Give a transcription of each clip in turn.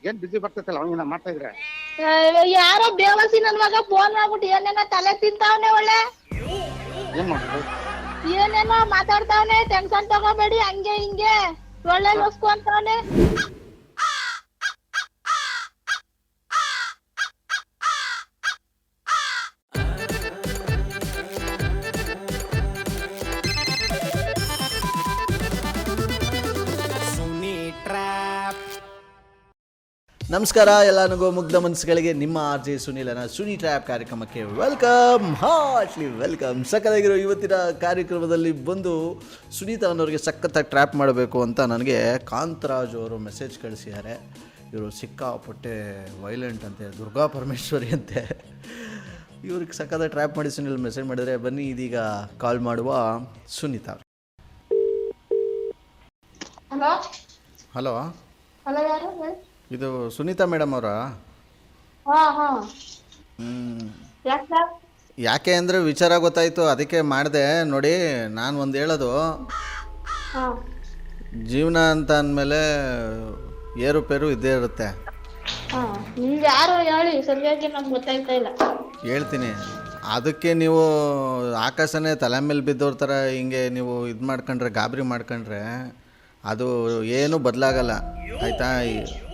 ಏನ್ ಬಿಸಿ ಬರ್ತೈತಲ್ಲ ಅವಂಗಿನ ಮಾಡ್ತಾ ಇದ್ರೆ ಯಾರೋ ಬೇವಸಿ ನನ್ ಮಗ ಫೋನ್ ಮಾಡ್ಬಿಟ್ಟು ಏನೇನೋ ತಲೆ ತಿಂತಾವನೆ ಒಳ್ಳೆ ಏನ್ ಮಾಡುದು ಏನೇನೋ ಮಾತಾಡ್ತಾವನೆ. ಟೆನ್ಷನ್ ತಗೋಬೇಡಿ ಹಂಗೆ ಹಿಂಗೆ ಒಳ್ಳೆ ಲೊಸ್ಕು ಅಂತವನೆ. ನಮಸ್ಕಾರ ಎಲ್ಲರಿಗೂ ಮುಗ್ಧ ಮನಸ್ಸುಗಳಿಗೆ ನಿಮ್ಮ ಆರ್ ಜೆ ಸುನೀಲನ ಸುನಿ ಟ್ರ್ಯಾಪ್ ಕಾರ್ಯಕ್ರಮಕ್ಕೆ ವೆಲ್ಕಮ್, ಹಾರ್ಟ್ಲಿ ವೆಲ್ಕಮ್. ಸಕ್ಕತ್ತಾಗಿರೋ ಇವತ್ತಿನ ಕಾರ್ಯಕ್ರಮದಲ್ಲಿ ಬಂದು ಸುನೀತಾ ಅನ್ನೋರಿಗೆ ಸಖತ್ತಾಗಿ ಟ್ರ್ಯಾಪ್ ಮಾಡಬೇಕು ಅಂತ ನನಗೆ ಕಾಂತರಾಜ್ ಅವರು ಮೆಸೇಜ್ ಕಳಿಸಿದ್ದಾರೆ. ಇವರು ಸಿಕ್ಕಾಪಟ್ಟೆ ವೈಲೆಂಟ್ ಅಂತೆ, ದುರ್ಗಾ ಪರಮೇಶ್ವರಿ ಅಂತೆ. ಇವ್ರಿಗೆ ಸಖತ್ತಾಗಿ ಟ್ರ್ಯಾಪ್ ಮಾಡಿ ಸುನೀಲ್ ಮೆಸೇಜ್ ಮಾಡಿದರೆ ಬನ್ನಿ ಇದೀಗ ಕಾಲ್ ಮಾಡುವ ಸುನೀತಾ. ಹಲೋ ಹಲೋ ಹಲೋ, ಯಾರು? ಇದು ಸುನೀತಾ ಮೇಡಮ್ ಅವರಾ? ಯಾಕೆ ಅಂದರೆ ವಿಚಾರ ಗೊತ್ತಾಯಿತು, ಅದಕ್ಕೆ ಮಾಡಿದೆ. ನೋಡಿ, ನಾನು ಒಂದು ಹೇಳೋದು, ಜೀವನ ಅಂತ ಅಂದಮೇಲೆ ಏರುಪೇರು ಇದ್ದೇ ಇರುತ್ತೆ. ನಿಮ್ಗೆ ಯಾರು ಹೇಳಿ ಸರಿಯಾಗಿ ನಮ್ಗೆ ಗೊತ್ತಾಯ್ತಾ ಇಲ್ಲ. ಹೇಳ್ತೀನಿ, ಅದಕ್ಕೆ ನೀವು ಆಕಾಶನೇ ತಲೆ ಮೇಲೆ ಬಿದ್ದೋರ್ ಥರ ಹಿಂಗೆ ನೀವು ಇದು ಮಾಡ್ಕೊಂಡ್ರೆ, ಗಾಬರಿ ಮಾಡ್ಕೊಂಡ್ರೆ ಅದು ಏನೂ ಬದಲಾಗಲ್ಲ, ಆಯಿತಾ?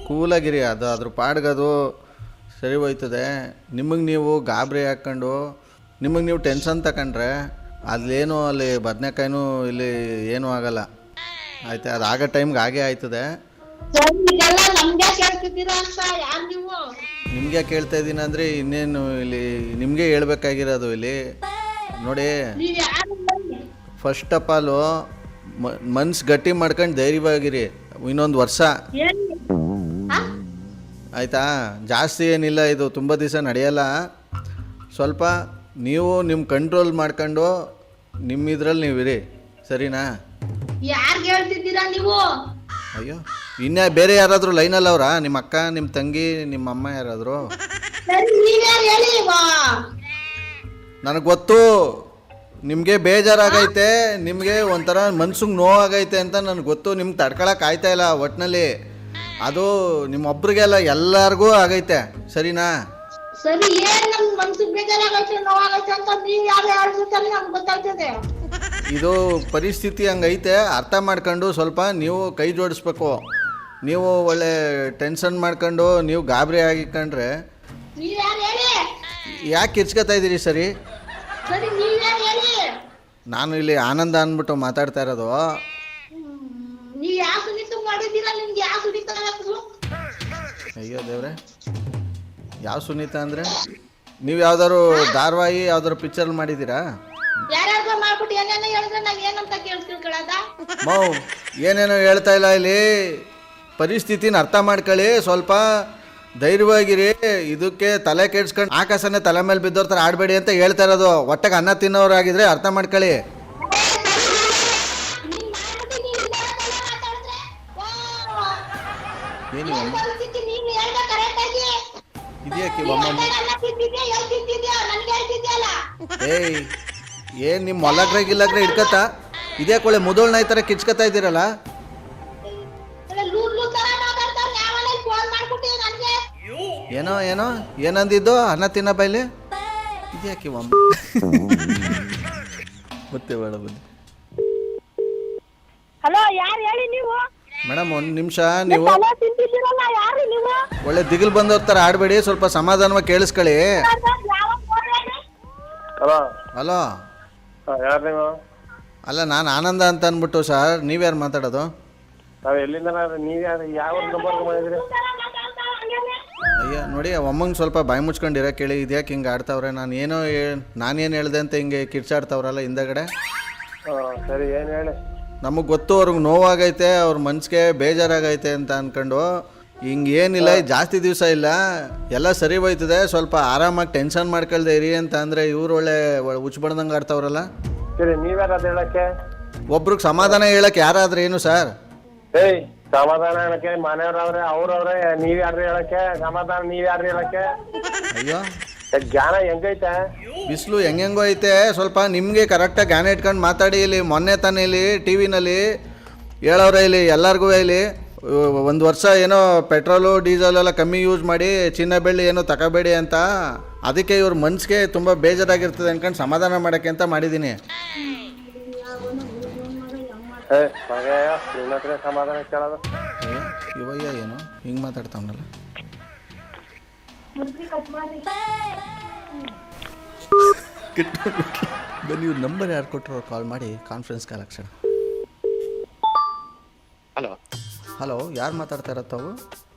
ಕೂಲಾಗಿರಿ, ಅದು ಅದ್ರ ಪಾಡ್ಗದು ಸರಿ ಹೋಯ್ತದೆ. ನಿಮಗೆ ನೀವು ಗಾಬರಿ ಹಾಕ್ಕೊಂಡು ನಿಮಗೆ ನೀವು ಟೆನ್ಷನ್ ತಗೊಂಡ್ರೆ ಅಲ್ಲೇನು ಅಲ್ಲಿ ಬದನೆಕಾಯಿನೂ ಇಲ್ಲಿ ಏನೂ ಆಗಲ್ಲ, ಆಯ್ತಾ? ಅದು ಆಗೋ ಟೈಮ್ಗೆ ಹಾಗೇ ಆಯ್ತದೆ. ನಿಮಗೆ ಕೇಳ್ತಾ ಇದ್ದೀನಿ ಅಂದರೆ ಇನ್ನೇನು ಇಲ್ಲಿ ನಿಮಗೆ ಹೇಳ್ಬೇಕಾಗಿರೋದು ಇಲ್ಲಿ. ನೋಡಿ, ಫಸ್ಟ್ ಆಫ್ ಆಲು ಮನ್ಸು ಗಟ್ಟಿ ಮಾಡ್ಕೊಂಡು ಧೈರ್ಯವಾಗಿರಿ. ಇನ್ನೊಂದು ವರ್ಷ ಆಯಿತಾ? ಜಾಸ್ತಿ ಏನಿಲ್ಲ, ಇದು ತುಂಬ ದಿವಸ ನಡೆಯಲ್ಲ. ಸ್ವಲ್ಪ ನೀವು ನಿಮ್ಮ ಕಂಟ್ರೋಲ್ ಮಾಡ್ಕೊಂಡು ನಿಮ್ಮ ಇದ್ರಲ್ಲಿ ನೀವಿರಿ, ಸರಿನಾ? ಯಾರಿಗೆ ಹೇಳ್ತಿದ್ದೀರಾ ನೀವು? ಅಯ್ಯೋ, ಇನ್ನೇ ಬೇರೆ ಯಾರಾದರೂ ಲೈನಲ್ಲಿ ಅವರಾ? ನಿಮ್ಮ ಅಕ್ಕ, ನಿಮ್ಮ ತಂಗಿ, ನಿಮ್ಮ ಅಮ್ಮ ಯಾರಾದರೂ? ನನಗೆ ಗೊತ್ತು, ನಿಮಗೆ ಬೇಜಾರಾಗೈತೆ, ನಿಮಗೆ ಒಂಥರ ಮನ್ಸಿಗೆ ನೋವಾಗೈತೆ ಅಂತ ನನಗೆ ಗೊತ್ತು. ನಿಮ್ಗೆ ತಡ್ಕೊಳಕ್ಕೆ ಆಯ್ತಾಯಿಲ್ಲ ಒಟ್ಟಿನಲ್ಲಿ. ಅದು ನಿಮ್ಮೊಬ್ರಿಗೆಲ್ಲ ಎಲ್ಲರಿಗೂ ಆಗೈತೆ, ಸರಿನಾ? ಸರಿ, ಏನ್ ನಮ್ ಮನ್ಸಿಗೆ ಬೇಜಾರಾಗೈತೆ, ನೋವಾಗೈತೆ ಅಂತ ನೀವು ಯಾರು ಹೇಳ್ತಾರೆ ನಮ್ಗೆ ಗೊತ್ತಾಗ್ತದೆ. ಇದು ಪರಿಸ್ಥಿತಿ ಹಂಗೈತೆ, ಅರ್ಥ ಮಾಡ್ಕೊಂಡು ಸ್ವಲ್ಪ ನೀವು ಕೈ ಜೋಡಿಸ್ಬೇಕು. ನೀವು ಒಳ್ಳೆ ಟೆನ್ಷನ್ ಮಾಡ್ಕೊಂಡು ನೀವು ಗಾಬರಿ ಆಗಿಕೊಂಡ್ರೆ ನೀವ್ ಯಾರು ಹೇಳಿ? ಯಾಕೆ ಕಿರ್ಚ್ಕೊತಾ ಇದ್ದೀರಿ? ಸರಿ, ಸರಿ, ನೀವ್ ಯಾರು ಹೇಳಿ? ನಾನು ಇಲ್ಲಿ ಆನಂದ ಅಂದ್ಬಿಟ್ಟು ಮಾತಾಡ್ತಾ ಇರೋದು. ನೀವ್ ಯಾವ ಸುನೀತ ಮಾಡಿದ್ದೀರಾ? ನಿಮ್ಗೆ ಯಾವ ಸುನೀತ? ಅಯ್ಯೋ ದೇವ್ರೆ, ಯಾವ ಸುನೀತಾ ಅಂದರೆ ನೀವು ಯಾವ್ದಾದ್ರು ಧಾರಾವಾಹಿ ಯಾವ್ದಾದ್ರು ಪಿಕ್ಚರ್ ಮಾಡಿದ್ದೀರಾ? ಯಾರ್ಯಾರ್ಗೋ ಮಾಡ್ಬಿಟ್ಟು ಏನೇನೋ ಹೇಳಿದ್ರೆ ನಾವ್ ಏನಂತ ಕೇಳ್ತಿಳ್ಕೊಳ್ಳೋದ? ಮೌ ಏನೇನೋ ಹೇಳ್ತಾ ಇಲ್ಲ, ಇಲ್ಲಿ ಪರಿಸ್ಥಿತಿನ ಅರ್ಥ ಮಾಡ್ಕೊಳ್ಳಿ, ಸ್ವಲ್ಪ ಧೈರ್ಯವಾಗಿರಿ. ಇದಕ್ಕೆ ತಲೆ ಕೆಡ್ಸ್ಕೊಂಡು ಆಕಾಶನೇ ತಲೆ ಮೇಲೆ ಬಿದ್ದೋರ್ ಥರ ಆಡಬೇಡಿ ಅಂತ ಹೇಳ್ತಾ ಇರೋದು. ಹೊಟ್ಟೆಗೆ ಅನ್ನ ತಿನ್ನೋರಾಗಿದ್ರೆ ಅರ್ಥ ಮಾಡ್ಕೊಳ್ಳಿ. ಏನು ಇದೆಯಾಕಿ ಏಯ್, ಏನು ನಿಮ್ಮ ಮೊಲಗ್ರೆ ಗಿಲ್ಲಗ್ರೆ ಹಿಡ್ಕತ್ತ? ಇದ್ಯಾಕೆ ಒಳ್ಳೆ ಮುದೋಳ್ ನಾಯಿ ಥರ ಕಿಚ್ಕತ್ತಾ ಇದ್ದೀರಲ್ಲ? ಏನೋ ಏನೋ ಏನಂದಿದ್ದು? ಅನ್ನ ತಿನ್ನ ಬೈಲಿ ಇದ್ಯಾಕಿ ಒಮ್ಮ ಮತ್ತೆ ಬೇಡ ಬನ್ನಿ. ಹಲೋ, ಯಾರು ಹೇಳಿ ನೀವು? ಮೇಡಮ್, ಒಂದು ನಿಮಿಷ. ನೀವು ಯಾರು ನೀವು? ಒಳ್ಳೆ ದಿಗಿಲ್ ಬಂದವ್ರ ಥರ ಆಡಬೇಡಿ, ಸ್ವಲ್ಪ ಸಮಾಧಾನವಾಗಿ ಕೇಳಿಸ್ಕೊಳ್ಳಿ. ಹಲೋ, ಯಾರು ನೀವು? ಅಲ್ಲ, ನಾನು ಆನಂದ ಅಂತ ಅಂದ್ಬಿಟ್ಟು. ಸರ್, ನೀವ್ಯಾರು ಮಾತಾಡೋದು? ನಾವು ಎಲ್ಲಿಂದ? ನೀವು ಯಾರು? ಯಾವ ನಂಬರ್ ಮಾಡಿದ್ರಿ? ಅಯ್ಯ ನೋಡಿ, ಒಮ್ಮಂಗೆ ಸ್ವಲ್ಪ ಬಾಯಿ ಮುಚ್ಕೊಂಡಿರ ಕೇಳಿ. ಇದ್ಯಾಕೆ ಹಿಂಗೆ ಆಡ್ತಾವ್ರೆ? ನಾನೇನು ಹೇಳ್ದೆ ಅಂತ ಹಿಂಗೆ ಕಿರ್ಚಾಡ್ತಾವ್ರಲ್ಲ ಹಿಂದಗಡೆ. ಸರಿ, ಏನು ಹೇಳಿ? ನಮಗೆ ಗೊತ್ತು, ಅವ್ರಿಗೆ ನೋವಾಗೈತೆ, ಅವ್ರ ಮನ್ಸಿಗೆ ಬೇಜಾರಾಗೈತೆ ಅಂತ ಅಂದ್ಕೊಂಡು. ಹಿಂಗೆ ಏನಿಲ್ಲ, ಜಾಸ್ತಿ ದಿವಸ ಇಲ್ಲ, ಎಲ್ಲ ಸರಿ ಹೋಯ್ತದೆ. ಸ್ವಲ್ಪ ಆರಾಮಾಗಿ ಟೆನ್ಷನ್ ಮಾಡ್ಕೊಳ್ದೆ ಇರಿ ಅಂತ ಅಂದರೆ ಇವ್ರು ಒಳ್ಳೆ ಹುಚ್ಚಬಡ್ದಂಗೆ ಆಡ್ತಾವ್ರಲ್ಲ. ಸರಿ, ನೀವ್ಯಾರು ಅದು ಹೇಳಕ್ಕೆ? ಒಬ್ರಿಗೆ ಸಮಾಧಾನ ಹೇಳಕ್ಕೆ ಯಾರಾದ್ರೆ ಏನು ಸರ್? ಏಯ್, ಸಮಾಧಾನ ಹೇಳಕ್ಕೆ ಮನೆಯವ್ರವ್ರೆ, ಅವ್ರವ್ರೆ. ನೀವ್ಯಾರು ಹೇಳಕ್ಕೆ ಸಮಾಧಾನ? ನೀವ್ಯಾರು ಹೇಳಕ್ಕೆ? ಅಯ್ಯೋ, ಜ್ಞಾನ ಹೆಂಗೈತೆ? ಬಿಸಿಲು ಹೆಂಗೆಂಗೋ ಐತೆ. ಸ್ವಲ್ಪ ನಿಮಗೆ ಕರೆಕ್ಟಾಗಿ ಜ್ಞಾನ ಇಟ್ಕೊಂಡು ಮಾತಾಡಿ. ಇಲ್ಲಿ ಮೊನ್ನೆ ತಾನೇ ಇಲ್ಲಿ ಟಿ ವಿನಲ್ಲಿ ಹೇಳೋರೆ, ಇಲ್ಲಿ ಎಲ್ಲರಿಗೂ ಇಲ್ಲಿ ಒಂದು ವರ್ಷ ಏನೋ ಪೆಟ್ರೋಲು ಡೀಸೆಲ್ ಎಲ್ಲ ಕಮ್ಮಿ ಯೂಸ್ ಮಾಡಿ ಚಿನ್ನ ಬೆಳ್ಳಿ ಏನೋ ತಗೋಬೇಡಿ ಅಂತ, ಅದಕ್ಕೆ ಇವ್ರ ಮನ್ಸಿಗೆ ತುಂಬ ಬೇಜಾರಾಗಿರ್ತದೆ ಅನ್ಕೊಂಡು ಸಮಾಧಾನ ಮಾಡೋಕ್ಕೆ ಅಂತ ಮಾಡಿದ್ದೀನಿ. ಸಮಾಧಾನ ಕೇಳೋದು ಇವಯ್ಯ ಏನು ಹಿಂಗೆ ಮಾತಾಡ್ತಾವನಲ್ಲ. ಬನ್ನಿ, ಇವ್ರ ನಂಬರ್ ಯಾರು ಕೊಟ್ಟರು ಕಾಲ್ ಮಾಡಿ ಕಾನ್ಫರೆನ್ಸ್ ಕಾಲ್ ಹಾಕ್ಸೋಣ. ಹಲೋ ಹಲೋ, ಯಾರು ಮಾತಾಡ್ತಾ ಇರತ್ತವು?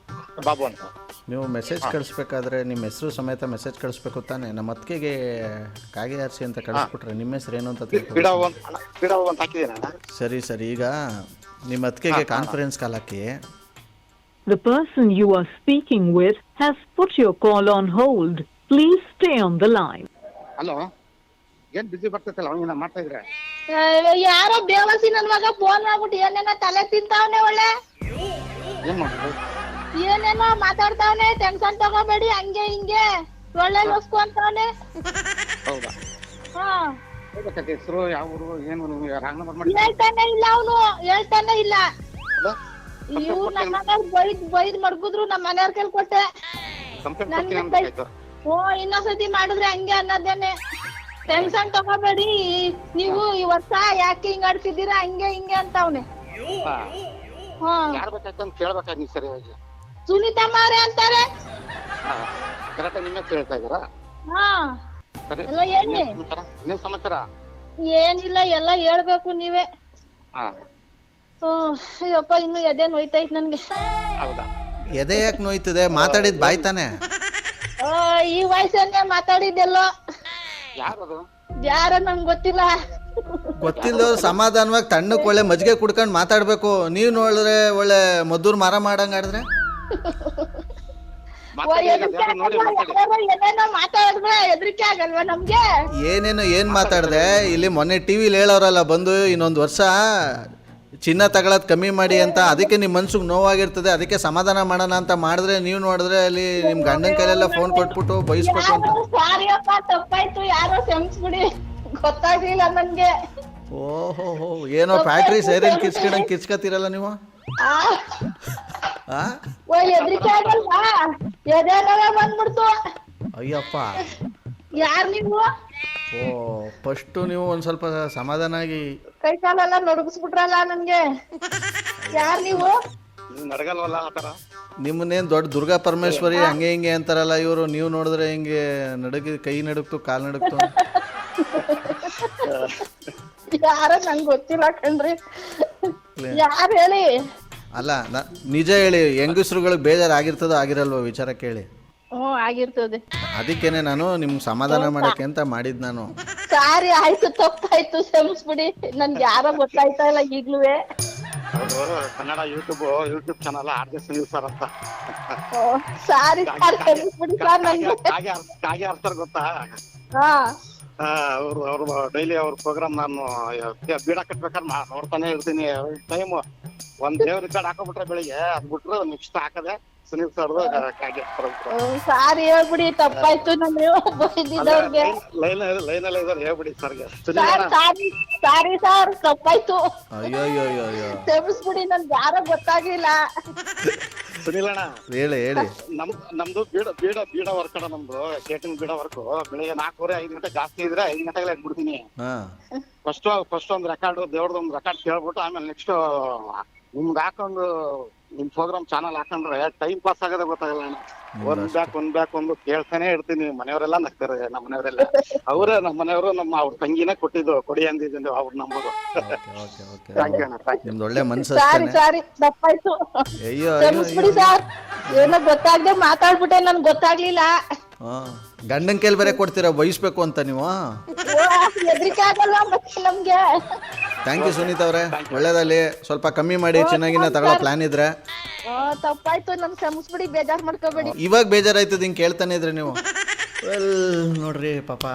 ಬಾಬು ಅಂತ. ನೀವು ಮೆಸೇಜ್ ಕಳಿಸ್ಬೇಕಾದ್ರೆ ನಿಮ್ಮ ಹೆಸರು ಸಮೇತ ಮೆಸೇಜ್ ಕಳಿಸ್ಬೇಕು ತಾನೆ. ನಮ್ಮ ಅತ್ತಿಗೆಗೆ ಕಾಗೆ ಆರಿಸಿ ಅಂತ ಕಳಿಸ್ಬಿಟ್ರೆ ನಿಮ್ಮ ಹೆಸರು ಏನು ಅಂತ ಅಂತ ಹಾಕಿದ್ದೀನ. ಸರಿ ಸರಿ, ಈಗ ನಿಮ್ಮ ಅತ್ತಿಗೆಗೆ ಕಾನ್ಫರೆನ್ಸ್ ಕಾಲ್ ಹಾಕಿ. The person you are speaking with has put your call on hold. Please stay on the line. Hello, ಏನ್ ಬಿಸಿ ಬರ್ತೈತಲ್ಲ ಅವಂಗಿನ ಮಾಡ್ತಾ ಇದ್ರೆ? ಯಾರೋ ಬೇವಸಿ ನನ್ ಮಗ ಫೋನ್ ಮಾಡ್ಬಿಟ್ಟು ಏನೇನೋ ತಲೆ ತಿಂತಾವನೆ, ಒಳ್ಳೆ ಏನ್ ಮಾಡೋದು? ಏನೇನೋ ಮಾತಾಡ್ತಾವನೆ. ಟೆನ್ಷನ್ ತಗೋಬೇಡಿ, ಹಂಗೆ ಹಿಂಗೆ ಒಳ್ಳೆ ಲೋಸ್ಕು ಅಂತಾವನೆ. ಹೌದಾ? ಹಾ, ಹೇಳ್ಬೇಕಂತ ಹೆಸರು ಯಾವ ಊರು ಏನು ರಾಂಗ್ ನಂಬರ್ ಮಾಡಿ ಹೇಳ್ತಾನೆ ಇಲ್ಲ ಅವನು, ಹೇಳ್ತಾನೆ ಇಲ್ಲ. ಇವ್ರು ನಮ್ಮ ಮನೆಯವ್ರು ಬೈದ್ ಮಡ್ಗುದ್ರು, ನಮ್ಮ ಮನೆಯವ್ರ ಕೈಲಿ ಕೊಟ್ಟೆ. ಓ, ಇನ್ನೊಂದ್ಸತಿ ಮಾಡಿದ್ರೆ ಹಂಗೆ ಅನ್ನೋದೇನೆ. ಟೆನ್ಷನ್ ತಗೋಬೇಡಿ, ನೀವು ಈ ವರ್ಷ ಯಾಕೆ ಹಿಂಗ್ ಆಡ್ತಿದ್ದೀರಾ ಹಂಗೆ ಹಿಂಗೆ ಅಂತವ್ನೆ. ಯಾರು ಬೇಕಾಯ್ತು ಕೇಳ್ಬೇಕಾಗಿ ನೀವು ಸರಿಯಾಗಿ. ಸುನೀತಮ್ಮ ಅವ್ರೆ ಅಂತಾರೆ. ಕರೆಕ್ಟ್ ನಿಮ್ಮ ಕೇಳ್ತಾ ಇದ್ದೀರಾ? ಹಾ, ಎಲ್ಲ ಹೇಳಿ. ನೀವು ಸಮಾಚಾರ ಏನಿಲ್ಲ, ಎಲ್ಲ ಹೇಳ್ಬೇಕು ನೀವೇ. ಅಯ್ಯಪ್ಪ, ಇನ್ನು ಎದೆ ನೋಯ್ತೈತ್ ನನ್ಗೆ. ಹೌದಾ? ಎದೆ ಯಾಕೆ ನೋಯ್ತದೆ? ಮಾತಾಡಿದ್ ಬಾಯ್ ತಾನೆ. ಈ ವಯಸ್ಸನ್ನೇ ಮಾತಾಡಿದ್ದೆಲ್ಲೋ. ಯಾರದು? ಯಾರ ನಂಗೆ ಗೊತ್ತಿಲ್ಲ. ಗೊತ್ತಿಲ್ಲದವ್ರು ಸಮಾಧಾನವಾಗಿ ತಣ್ಣಕ್ಕೆ ಒಳ್ಳೆ ಮಜ್ಜಿಗೆ ಕುಡ್ಕೊಂಡು ಮಾತಾಡ್ಬೇಕು. ನೀವು ನೋಡಿದ್ರೆ ಒಳ್ಳೆ ಮದ್ದೂರು ಮಾರ ಮಾಡಂಗ್ ಆಡಿದ್ರೆ ಏನೇನೋ ಮಾತಾಡಿದ್ರೆ ಹೆದರಿಕೆ ಆಗಲ್ವಾ ನಮ್ಗೆ? ಏನ್ ಮಾತಾಡ್ದೆ? ಇಲ್ಲಿ ಮೊನ್ನೆ ಟಿವಿಲಿ ಹೇಳೋರಲ್ಲ ಬಂದು ಇನ್ನೊಂದು ವರ್ಷ ಚಿನ್ನ ತಗೊಳೋದು ಕಮ್ಮಿ ಮಾಡಿ ಅಂತ. ಅದಕ್ಕೆ ನಿಮ್ಮ ಮನ್ಸಿಗೆ ನೋವಾಗಿರ್ತದೆ, ಅದಕ್ಕೆ ಸಮಾಧಾನ ಮಾಡೋಣ ಅಂತ ಮಾಡಿದ್ರೆ ನೀವು ನೋಡಿದ್ರೆ ಅಲ್ಲಿ ನಿಮ್ಮ ಗಂಡನ ಕೈಲೆಲ್ಲ ಫೋನ್ ಕೊಟ್ಬಿಟ್ಟು ಬೈಸ್ಬೇಕು ಅಂತ. ಸಾರಿ ಅಪ್ಪ, ತಪ್ಪಾಯ್ತು, ಯಾರೋ ಕ್ಷಮಿಸ್ಬಿಡಿ, ಗೊತ್ತಾಗ್ಲಿಲ್ಲ ನನ್ಗೆ. ಓಹೋ, ಏನೋ ಫ್ಯಾಕ್ಟ್ರಿ ಸೈರನ್ ಕಿಚ್ಕತ್ತಿರಲ್ಲ ನೀವು. ಹೆದರಿಕೆ ಆಗಲ್ವಾ? ಎದೆ ಬಂದ್ಬಿಡ್ತು. ಅಯ್ಯಪ್ಪ, ಯಾರ್ ನೀವು? ಓ, ಫಸ್ಟು ನೀವು ಒಂದ್ ಸ್ವಲ್ಪ ಸಮಾಧಾನ ಆಗಿ. ಕೈ ಕಾಲೆಲ್ಲ ನಡುಗಿಸ್ಬಿಟ್ರಲ್ಲ ನನ್ಗೆ. ಯಾರ್ ನೀವು? ನಡಗಲ್ವಲ್ಲ ಆತರ? ನಿಮ್ಮನ್ನೇನು ದೊಡ್ಡ ದುರ್ಗಾ ಪರಮೇಶ್ವರಿ ಹಂಗೆ ಹಿಂಗೆ ಅಂತಾರಲ್ಲ ಇವರು. ನೀವು ನೋಡಿದ್ರೆ ಹಿಂಗೆ ಕೈ ನಡುಕ್ತು, ಕಾಲ್ ನಡುಕ್ತು. ಯಾರ ನಂಗೆ ಗೊತ್ತಿಲ್ಲ ಕಣ್ರಿ, ಯಾರು ಹೇಳಿ? ಅಲ್ಲ, ನಿಜ ಹೇಳಿ, ಹೆಂಗಸ್ರುಗಳಿಗೆ ಬೇಜಾರಾಗಿರ್ತದೋ ಆಗಿರಲ್ವ ವಿಚಾರ ಕೇಳಿ. ಆಗಿರ್ತದೆ. ಅದಕ್ಕೇನೆ ನಾನು ನಿಮ್ಗೆ ಸಮಾಧಾನ ಮಾಡಕ್ಕೆ ಅಂತ ಮಾಡಿದ್ ನಾನು. ಸಾರಿ, ಆಯ್ತು, ತಪ್ಪಾಯ್ತು, ಕ್ಷಮಿಸ್ಬಿಡಿ. ನನ್ಗೆ ಯಾರೋ ಗೊತ್ತಾಯ್ತಾ ಇಲ್ಲ ಈಗ್ಲೂವೆ. Kannada YouTube channel RJ Sunil sir ಅಂತ. ಸಾರಿ ಸರ್, ಕ್ಷಮಿಸ್ಬಿಡಿ ಸರ್. ನನ್ಗೆ ಕಾಗೆ ಅರ್ಥ ಗೊತ್ತಾ? ಹಾ, ಅವ್ರು ಡೈಲಿ ಅವ್ರ ಪ್ರೋಗ್ರಾಮ್ ನಾನು ಬೀಡ ಕಟ್ಬೇಕಾದ್ರೆ ನೋಡ್ತಾನೆ ಇರ್ತೀನಿ. ಟೈಮ್ ಒಂದ್ ದೇವ್ರ ಕಾರ್ಡ್ ಹಾಕೋಬಿಟ್ರೆ ಬೆಳಿಗ್ಗೆ, ಅದ್ ಬಿಟ್ರೆ ನೆಕ್ಸ್ಟ್ ಹಾಕದೆ ಸುನೀಲ್ ಸರ್ ಕಾಗೆ. ಸಾರಿ ಹೇಳ್ಬಿಡಿ, ತಪ್ಪಾಯ್ತು. ನಾನು ಬೈದಿದ್ದವ್ರಿಗೆ ಲೈನಲ್ಲಿ ಇದಾರೆ, ಹೇಳ್ಬಿಡಿ ಸರ್ಗೆ. ಸಾರಿ ಸರ್, ತಪ್ಪಾಯ್ತು, ಅಯ್ಯೋ ಕ್ಷಮಿಸ್ಬಿಡಿ. ನನ್ಗೆ ಯಾರೋ ಗೊತ್ತಾಗ್ಲಿಲ್ಲ. ಸುನೀಲಣ್ಣ, ಹೇಳಿ. ನಮ್ದು ಬೀಡ ವರ್ಕ್ ಅಣ್ಣ. ನಮ್ದು ಕೇಟಿಂಗ್ ಬೀಡ ವರ್ಕ್. ಬೆಳಿಗ್ಗೆ 4:30-5 ಗಂಟೆ, ಜಾಸ್ತಿ ಇದ್ರೆ 5 ಗಂಟೆಗೆ ಹಾಕ್ಬಿಡ್ತೀನಿ. ಫಸ್ಟ್ ಒಂದ್ ರೆಕಾರ್ಡ್, ದೇವ್ರದ್ದು ಒಂದ್ ರೆಕಾರ್ಡ್ ಕೇಳ್ಬಿಟ್ಟು ಆಮೇಲೆ ನೆಕ್ಸ್ಟ್ ನಿಮ್ಗೆ ಹಾಕೊಂಡು ನಿಮ್ ಪ್ರೋಗ್ರಾಮ್ ಚಾನಲ್ ಹಾಕೊಂಡ್ರೆ ಟೈಮ್ ಪಾಸ್ ಆಗೋದೇ ಗೊತ್ತಾಗಲ್ಲ. ಒಂದ್ ಬ್ಯಾಕ್ ಒಂದು ಕೇಳ್ತಾನೆ ಇರ್ತೀನಿ. ಮನೆಯವರೆಲ್ಲ ನಗ್ತಾರೆ, ನಮ್ಮ ಮನೆಯವರೆಲ್ಲ. ಅವರೇ ನಮ್ಮ ಮನೆಯವರು ಅವ್ರ ತಂಗಿನೇ ಕೊಟ್ಟಿದ್ದು, ಕೊಡಿ ಅಂದಿದ್ದು ಅವ್ರ ನಂಬರು. ನಿಮ್ದು ಒಳ್ಳೆ ಮನ್ಸು. ಸಾರಿ, ತಪ್ಪಾಯ್ತು, ಕ್ಷಮಿಸ್ಬಿಡಿ ಸರ್. ಏನೋ ಗೊತ್ತಾಗ್ದೆ ಮಾತಾಡ್ಬಿಟ್ಟೆ, ನನ್ಗೆ ಗೊತ್ತಾಗ್ಲಿಲ್ಲ. ಗಂಡನ್ ಕೈಲಿ ಬೇರೆ ಕೊಡ್ತೀರಾ ಬಯಸ್ಬೇಕು ಅಂತ ನೀವು? ಹೆದರಿಕೆ ಆಗಲ್ಲ ನಮ್ಗೆ. ಥ್ಯಾಂಕ್ ಯು ಸುನೀತಾ ಅವರೇ, ಒಳ್ಳೇದಲ್ಲಿ. ಸ್ವಲ್ಪ ಕಮ್ಮಿ ಮಾಡಿ, ಚೆನ್ನಾಗಿನ ತಗೊಳ್ಳೋ ಪ್ಲಾನ್ ಇದ್ರೆ. ತಪ್ಪಾಯ್ತು, ನನ್ ಕ್ಷಮಿಸ್ಬಿಡಿ, ಬೇಜಾರ್ ಮಾಡ್ಕೋಬೇಡಿ. ಇವಾಗ ಬೇಜಾರಾಯ್ತದ ಹಿಂಗೆ ಕೇಳ್ತಾನೆ ಇದ್ರೆ ನೀವು. ನೋಡ್ರಿ ಪಾಪ,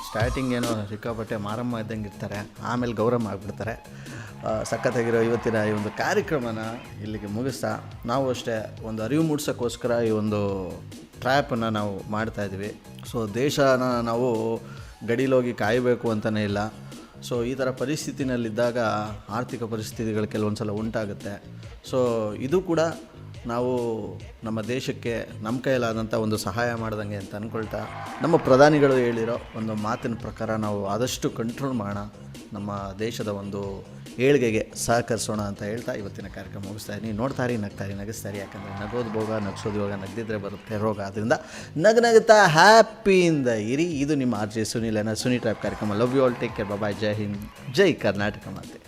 ಸ್ಟಾರ್ಟಿಂಗ್ ಏನೋ ಸಿಕ್ಕಾಪಟ್ಟೆ ಮಾರಮ್ಮ ಇದ್ದಂಗೆ ಇರ್ತಾರೆ, ಆಮೇಲೆ ಗೌರಮ್ಮ ಆಗಿಬಿಡ್ತಾರೆ. ಸಖತ್ತಾಗಿರೋ ಇವತ್ತಿನ ಈ ಒಂದು ಕಾರ್ಯಕ್ರಮನ ಇಲ್ಲಿಗೆ ಮುಗಿಸ್ತಾ, ನಾವು ಅಷ್ಟೇ ಒಂದು ಅರಿವು ಮೂಡ್ಸೋಕ್ಕೋಸ್ಕರ ಈ ಒಂದು ಟ್ರ್ಯಾಪನ್ನು ನಾವು ಮಾಡ್ತಾಯಿದ್ವಿ. ಸೊ ದೇಶನ ನಾವು ಗಡಿಲೋಗಿ ಕಾಯಬೇಕು ಅಂತಲೇ ಇಲ್ಲ, ಸೊ ಈ ಥರ ಪರಿಸ್ಥಿತಿನಲ್ಲಿದ್ದಾಗ ಆರ್ಥಿಕ ಪರಿಸ್ಥಿತಿಗಳು ಕೆಲವೊಂದು ಸಲ ಉಂಟಾಗುತ್ತೆ. ಸೊ ಇದು ಕೂಡ ನಾವು ನಮ್ಮ ದೇಶಕ್ಕೆ ನಮ್ಮ ಕೈಲಾದಂಥ ಒಂದು ಸಹಾಯ ಮಾಡ್ದಂಗೆ ಅಂತ ಅಂದ್ಕೊಳ್ತಾ, ನಮ್ಮ ಪ್ರಧಾನಿಗಳು ಹೇಳಿರೋ ಒಂದು ಮಾತಿನ ಪ್ರಕಾರ ನಾವು ಆದಷ್ಟು ಕಂಟ್ರೋಲ್ ಮಾಡೋಣ, ನಮ್ಮ ದೇಶದ ಒಂದು ಏಳಿಗೆಗೆ ಸಹಕರಿಸೋಣ ಅಂತ ಹೇಳ್ತಾ ಇವತ್ತಿನ ಕಾರ್ಯಕ್ರಮ ಮುಗಿಸ್ತಾ ಇದ್ದೀನಿ. ನೋಡ್ತಾರಿ, ನಗ್ತಾರಿ, ನಗಿಸ್ತಾರಿ. ಯಾಕಂದರೆ ನಗೋದು ಭೋಗ, ನಗಿಸೋದು ಯೋಗ, ನಗದಿದ್ರೆ ಬರುತ್ತೆ ರೋಗ. ಆದ್ದರಿಂದ ನಗುತ್ತಾ ಹ್ಯಾಪಿಯಿಂದ ಇರಿ. ಇದು ನಿಮ್ಮ ಆರ್ ಜೆ ಸುನಿಲನ ಸುನಿ ಟ್ರ್ಯಾಪ್ ಕಾರ್ಯಕ್ರಮ. Love you all, take care, bye, ಜೈ ಹಿಂದ್, ಜೈ ಕರ್ನಾಟಕ ಮಾತೆ.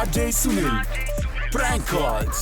RJ Sunil, prank calls.